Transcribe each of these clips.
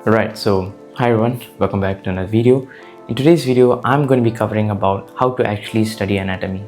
Right, so hi everyone, welcome back to another video. In today's video, I'm going to be covering about how to actually study anatomy.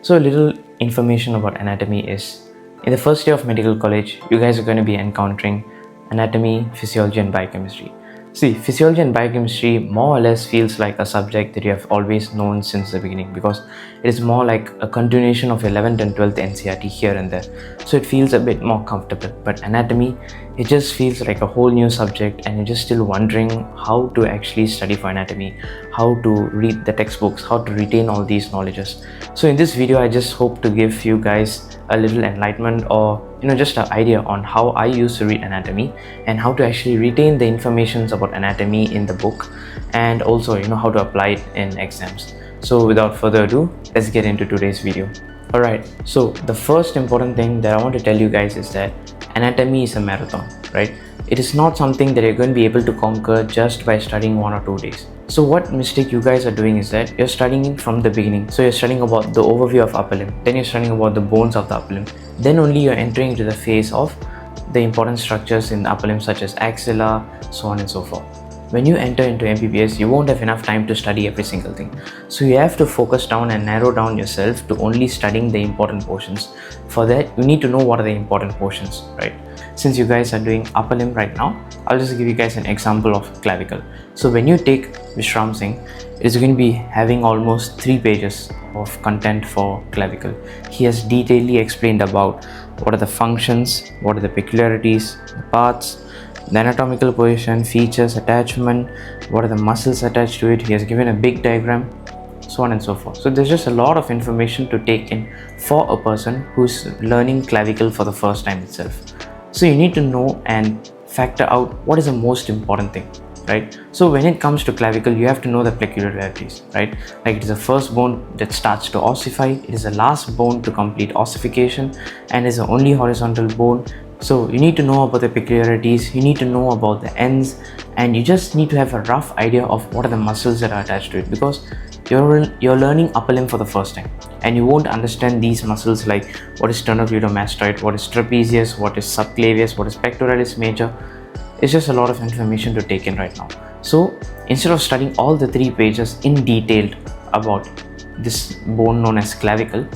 So a little information about anatomy is, in the first year of medical college, you guys are going to be encountering anatomy, physiology and biochemistry. See, physiology and biochemistry more or less feels like a subject that you have always known since the beginning because it is more like a continuation of 11th and 12th NCERT here and there. So it feels a bit more comfortable. But anatomy, it just feels like a whole new subject and you're just still wondering how to actually study for anatomy, how to read the textbooks, how to retain all these knowledges. So in this video, I just hope to give you guys a little enlightenment or just an idea on how I used to read anatomy and how to actually retain the information about anatomy in the book, and also how to apply it in exams. So without further ado, let's get into today's video. Alright, so the first important thing that I want to tell you guys is that anatomy is a marathon, right? It is not something that you're going to be able to conquer just by studying 1 or 2 days. So what mistake you guys are doing is that you're studying it from the beginning. So you're studying about the overview of upper limb, then you're studying about the bones of the upper limb, then only you're entering into the phase of the important structures in the upper limb such as axilla, so on and so forth. When you enter into MBBS, you won't have enough time to study every single thing. So you have to focus down and narrow down yourself to only studying the important portions. For that, you need to know what are the important portions, right? Since you guys are doing upper limb right now, I'll just give you guys an example of clavicle. So when you take Vishram Singh, it's going to be having almost 3 pages of content for clavicle. He has detailedly explained about what are the functions, what are the peculiarities, the parts, the anatomical position, features, attachment, what are the muscles attached to it. He has given a big diagram, so on and so forth. So there's just a lot of information to take in for a person who's learning clavicle for the first time itself. So you need to know and factor out what is the most important thing, right? So when it comes to clavicle, you have to know the peculiarities, right? Like it is the first bone that starts to ossify, it is the last bone to complete ossification, and is the only horizontal bone. So you need to know about the peculiarities, you need to know about the ends, and you just need to have a rough idea of what are the muscles that are attached to it, because you're learning upper limb for the first time and you won't understand these muscles like what is sternocleidomastoid, what is trapezius, what is subclavius, what is pectoralis major. It's just a lot of information to take in right now. So instead of studying all the 3 pages in detail about this bone known as clavicle,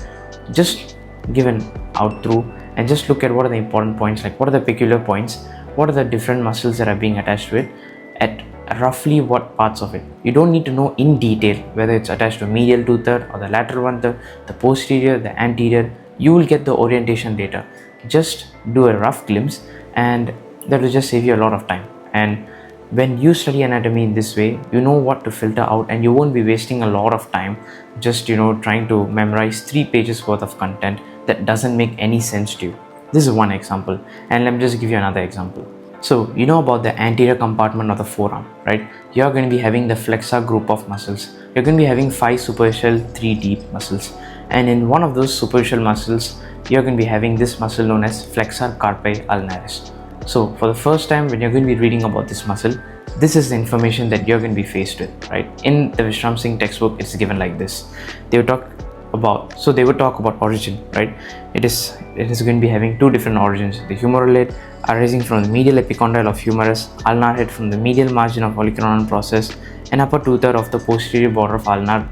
just give an out through and just look at what are the important points, like what are the peculiar points, what are the different muscles that are being attached to it, at roughly what parts of it. You don't need to know in detail whether it's attached to medial 2/3 or the lateral 1/3, the posterior, the anterior. You will get the orientation data. Just do a rough glimpse and that will just save you a lot of time. And when you study anatomy in this way, you know what to filter out and you won't be wasting a lot of time just trying to memorize 3 pages worth of content that doesn't make any sense to you. This is one example, and let me just give you another example. So you know about the anterior compartment of the forearm, right? You're going to be having the flexor group of muscles. You're going to be having 5 superficial, 3 deep muscles, and in one of those superficial muscles, you're going to be having this muscle known as flexor carpi ulnaris. So for the first time when you're going to be reading about this muscle, this is the information that you're going to be faced with, right? In the Vishram Singh textbook, it's given like this. They would talk about origin, right? It is going to be having 2 different origins: the humeral head arising from the medial epicondyle of humerus, ulnar head from the medial margin of olecranon process, and upper 2/3 of the posterior border of ulnar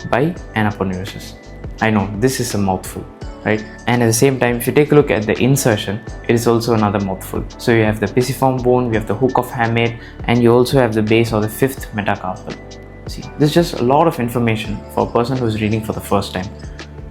by anaponeurosis. I know this is a mouthful, right? And at the same time, if you take a look at the insertion, it is also another mouthful. So you have the pisiform bone, we have the hook of hamate, and you also have the base of the 5th metacarpal. See, this is just a lot of information for a person who's reading for the first time.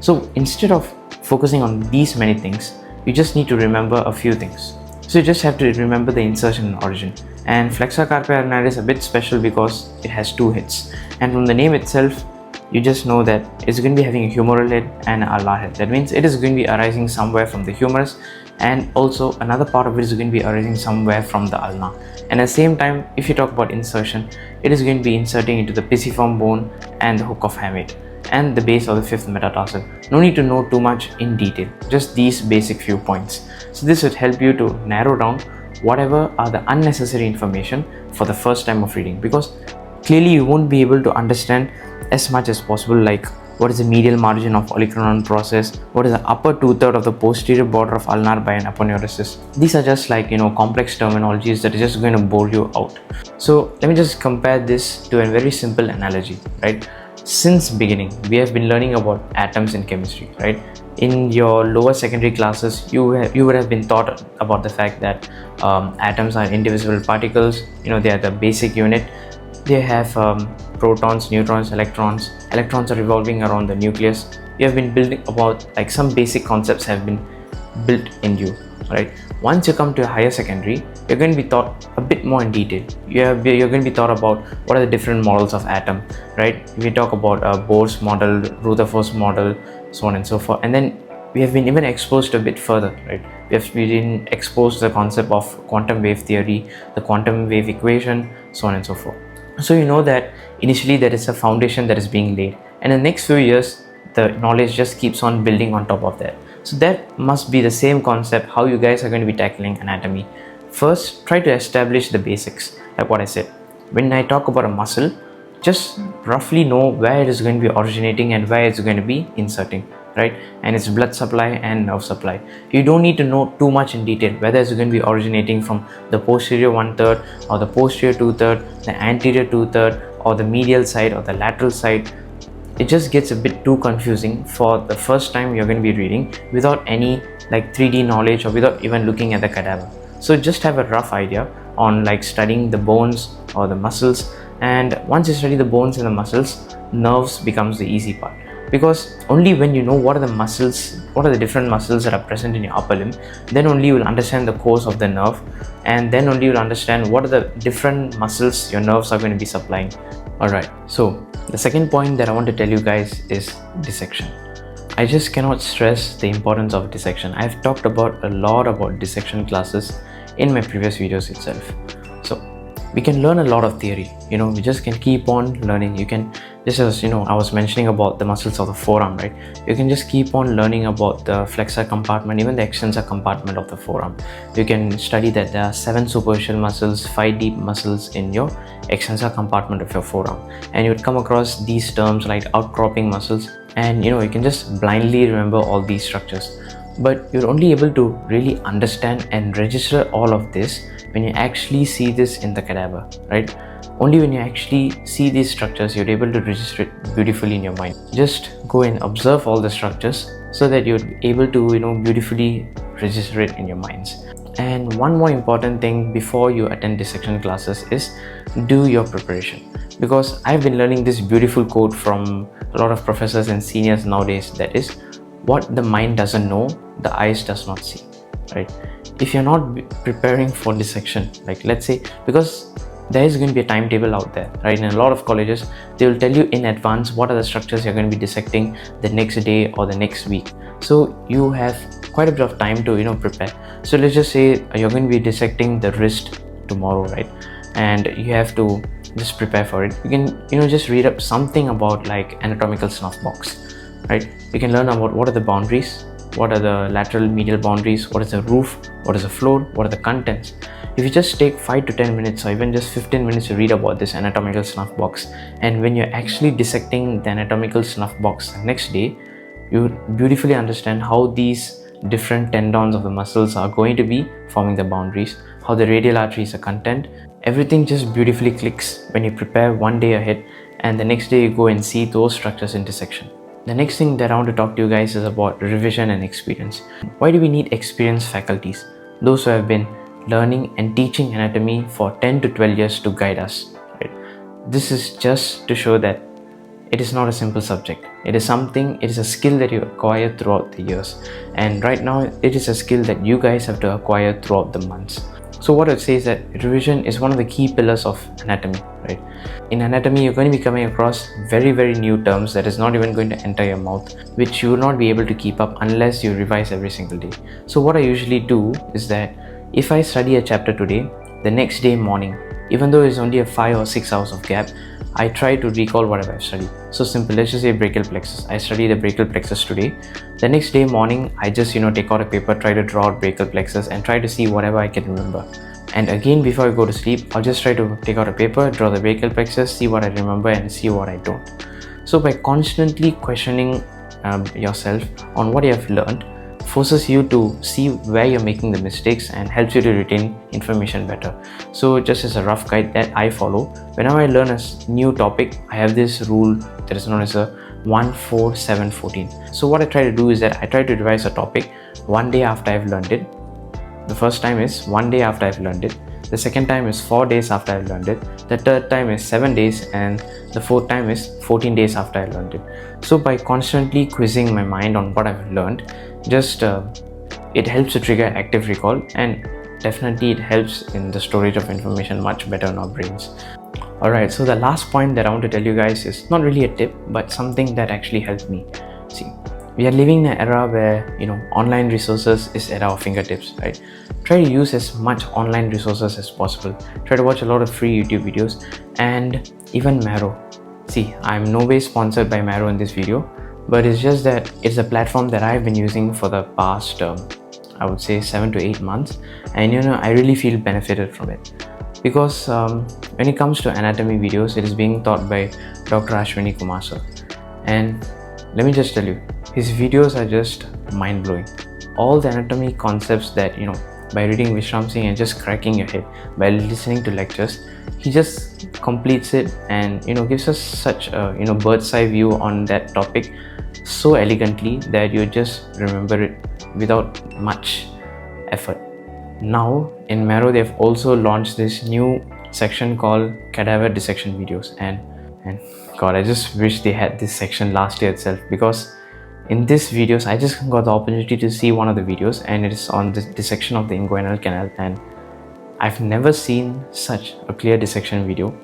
So instead of focusing on these many things, you just need to remember a few things. So you just have to remember the insertion and origin. And flexor carpi ulnaris is a bit special because it has 2 heads. And from the name itself, you just know that it's going to be having a humeral head and an ulnar head. That means it is going to be arising somewhere from the humerus, and also another part of it is going to be arising somewhere from the ulna. And at the same time, if you talk about insertion, it is going to be inserting into the pisiform bone and the hook of hamate and the base of the 5th metatarsal. No need to know too much in detail, just these basic few points. So this would help you to narrow down whatever are the unnecessary information for the first time of reading, because clearly you won't be able to understand as much as possible, like what is the medial margin of olecranon process, what is the upper two-third of the posterior border of ulnar by an aponeurosis. These are just like, complex terminologies that are just going to bore you out. So let me just compare this to a very simple analogy, right? Since beginning, we have been learning about atoms in chemistry, right? In your lower secondary classes, you would have been taught about the fact that atoms are indivisible particles. They are the basic unit. They have protons, neutrons, electrons. Electrons are revolving around the nucleus. You have been building about, like, some basic concepts have been built in you, right? Once you come to a higher secondary, you're going to be taught a bit more in detail. You're going to be taught about what are the different models of atom, right? We talk about Bohr's model, Rutherford's model, so on and so forth. And then we have been even exposed a bit further, right? We have been exposed to the concept of quantum wave theory, the quantum wave equation, so on and so forth. So you know that initially there is a foundation that is being laid, and in the next few years the knowledge just keeps on building on top of that. So that must be the same concept how you guys are going to be tackling anatomy. First, try to establish the basics, like what I said. When I talk about a muscle, just roughly know where it is going to be originating and where it's going to be inserting, right? And it's blood supply and nerve supply. You don't need to know too much in detail whether it's going to be originating from the posterior 1/3 or the posterior 2/3, the anterior 2/3, or the medial side or the lateral side. It just gets a bit too confusing for the first time you're going to be reading without any 3D knowledge or without even looking at the cadaver. So just have a rough idea on studying the bones or the muscles, and once you study the bones and the muscles, nerves becomes the easy part, because only when you know what are the muscles, what are the different muscles that are present in your upper limb, then only you will understand the course of the nerve, and then only you will understand what are the different muscles your nerves are going to be supplying. Alright, so the second point that I want to tell you guys is dissection. I just cannot stress the importance of dissection. I've talked about a lot about dissection classes in my previous videos itself. So we can learn a lot of theory, we just can keep on learning. You can just, as I was mentioning about the muscles of the forearm, right? You can just keep on learning about the flexor compartment, even the extensor compartment of the forearm. You can study that there are 7 superficial muscles, 5 deep muscles in your extensor compartment of your forearm, and you would come across these terms like outcropping muscles, and you can just blindly remember all these structures. But you're only able to really understand and register all of this when you actually see this in the cadaver, right? Only when you actually see these structures, you're able to register it beautifully in your mind. Just go and observe all the structures so that you're able to, beautifully register it in your minds. And one more important thing before you attend dissection classes is do your preparation. Because I've been learning this beautiful quote from a lot of professors and seniors nowadays, that is, what the mind doesn't know, the eyes does not see, right? If you're not preparing for dissection, let's say, because there is going to be a timetable out there, right? In a lot of colleges, they will tell you in advance what are the structures you're going to be dissecting the next day or the next week. So you have quite a bit of time to, prepare. So let's just say you're going to be dissecting the wrist tomorrow, right? And you have to just prepare for it. You can, just read up something about anatomical snuff box, right? You can learn about what are the boundaries, what are the lateral medial boundaries, what is the roof, what is the floor, what are the contents. If you just take 5 to 10 minutes or even just 15 minutes to read about this anatomical snuff box, and when you're actually dissecting the anatomical snuff box the next day, you beautifully understand how these different tendons of the muscles are going to be forming the boundaries, how the radial arteries are content. Everything just beautifully clicks when you prepare one day ahead, and the next day you go and see those structures in dissection. The next thing that I want to talk to you guys is about revision and experience. Why do we need experienced faculties? Those who have been learning and teaching anatomy for 10 to 12 years to guide us, right? This is just to show that it is not a simple subject. It is a skill that you acquire throughout the years. And right now, it is a skill that you guys have to acquire throughout the months. So what I'd say is that revision is one of the key pillars of anatomy, right? In anatomy, you're going to be coming across very, very new terms that is not even going to enter your mouth, which you will not be able to keep up unless you revise every single day. So what I usually do is that if I study a chapter today, the next day morning, even though it's only a 5 or 6 hours of gap, I try to recall whatever I've studied. So simple, let's just say brachial plexus. I study the brachial plexus today. The next day morning, I just take out a paper, try to draw out brachial plexus and try to see whatever I can remember. And again, before I go to sleep, I'll just try to take out a paper, draw the brachial plexus, see what I remember and see what I don't. So by constantly questioning yourself on what you have learned forces you to see where you're making the mistakes and helps you to retain information better. So just as a rough guide that I follow, whenever I learn a new topic, I have this rule that is known as a 1-4-7-14. So what I try to do is that I try to revise a topic one day after I've learned it. The first time is 1 day after I've learned it. The second time is 4 days after I've learned it. The third time is 7 days, and the fourth time is 14 days after I learned it. So by constantly quizzing my mind on what I've learned, it helps to trigger active recall, and definitely it helps in the storage of information much better in our brains. Alright, so the last point that I want to tell you guys is not really a tip, but something that actually helped me. See, we are living in an era where online resources is at our fingertips, right? Try to use as much online resources as possible. Try to watch a lot of free YouTube videos, and even Marrow. See, I'm no way sponsored by Marrow in this video, but it's just that it's a platform that I've been using for the past I would say 7 to 8 months, and I really feel benefited from it, because when it comes to anatomy videos, it is being taught by Dr. Ashwini Kumar sir, and let me just tell you, his videos are just mind-blowing. All the anatomy concepts that by reading Vishram Singh and just cracking your head, by listening to lectures, he just completes it and gives us such a bird's eye view on that topic so elegantly that you just remember it without much effort. Now in Marrow, they've also launched this new section called cadaver dissection videos, and God, I just wish they had this section last year itself, because in this videos I just got the opportunity to see one of the videos, and it is on the dissection of the inguinal canal, and I've never seen such a clear dissection video.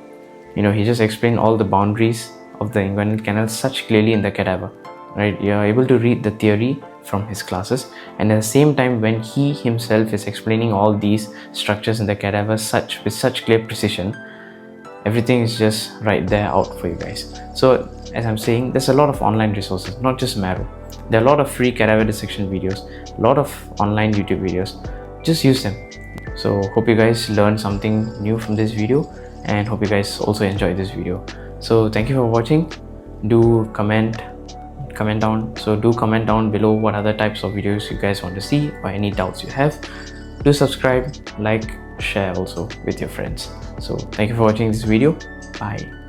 He just explained all the boundaries of the inguinal canal such clearly in the cadaver, right? You're able to read the theory from his classes, and at the same time when he himself is explaining all these structures in the cadaver with such clear precision, everything is just right there out for you guys. So as I'm saying, there's a lot of online resources, not just Marrow. There are a lot of free cadaver dissection videos, a lot of online YouTube videos. Just use them. So hope you guys learned something new from this video, and hope you guys also enjoyed this video. So thank you for watching. Do comment down below what other types of videos you guys want to see, or any doubts you have. Do subscribe, like, share also with your friends. So thank you for watching this video. Bye.